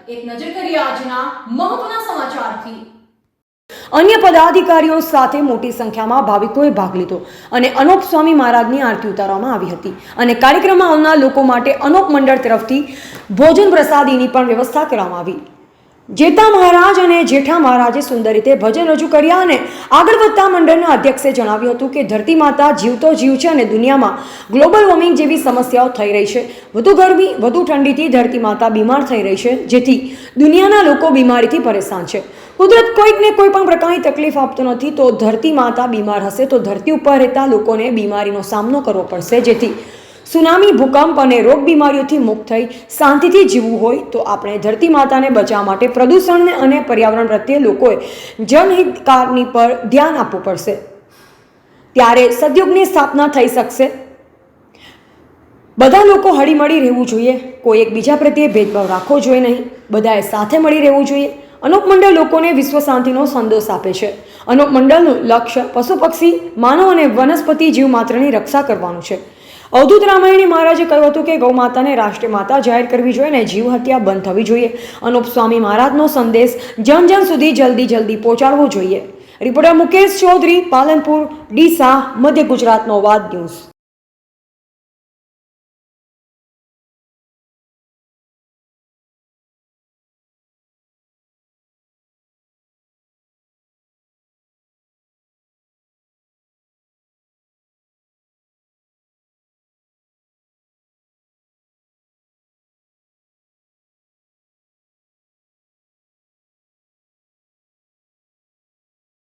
એક નજર કરીએ આજના મહત્વના સમાચારથી। અન્ય પદાધિકારીઓ સાથે મોટી સંખ્યામાં ભાવિકોએ ભાગ લીધો અને અનોપ સ્વામી મહારાજની આરતી ઉતારવામાં આવી હતી અને કાર્યક્રમમાં આવનાર લોકો માટે અનોપ મંડળ તરફથી ભોજન પ્રસાદીની પણ વ્યવસ્થા કરવામાં આવી। જેતા મહારાજ અને જેઠા મહારાજે સુંદર રીતે ભજન રજૂ કર્યા અને આગળ વધતા મંડળના અધ્યક્ષે જણાવ્યું હતું કે ધરતી માતા જીવતો જીવ છે અને દુનિયામાં ગ્લોબલ વોર્મિંગ જેવી સમસ્યાઓ થઈ રહી છે। વધુ ગરમી વધુ ઠંડીથી ધરતી માતા બીમાર થઈ રહી છે, જેથી દુનિયાના લોકો બીમારીથી પરેશાન છે। કુદરત કોઈકને કોઈ પણ પ્રકારની તકલીફ આપતો નથી, તો ધરતી માતા બીમાર હશે તો ધરતી ઉપર રહેતા લોકોને બીમારીનો સામનો કરવો પડશે। જેથી સુનામી, ભૂકંપ અને રોગ બીમારીઓથી મુક્ત થઈ શાંતિથી જીવવું હોય તો આપણે ધરતી માતાને બચાવવા માટે પ્રદૂષણ અને પર્યાવરણ પ્રત્યે લોકોએ જનહિતકારની પર ધ્યાન આપવું પડશે, ત્યારે સદયુગની સ્થાપના થઈ શકશે। બધા લોકો હળીમળી રહેવું જોઈએ, કોઈ એકબીજા પ્રત્યે ભેદભાવ રાખવો જોઈએ નહીં, બધાએ સાથે મળી રહેવું જોઈએ। અનોપ મંડળ લોકોને વિશ્વ શાંતિનો સંદેશ આપે છે। અનોપ મંડળનું લક્ષ્ય પશુ પક્ષી, માનવ અને વનસ્પતિ જીવ માત્રની રક્ષા કરવાનું છે। અવધૂત રામાયણી મહારાજે કહ્યું હતું કે ગૌ માતાને રાષ્ટ્રીય માતા જાહેર કરવી જોઈએ અને જીવ હત્યા બંધ થવી જોઈએ। અનોપ સ્વામી મહારાજનો સંદેશ જન જન સુધી જલ્દી પહોંચાડવો જોઈએ। રિપોર્ટર મુકેશ ચૌધરી, પાલનપુર, ડીસા, મધ્ય ગુજરાત, નોવાદ ન્યૂઝ।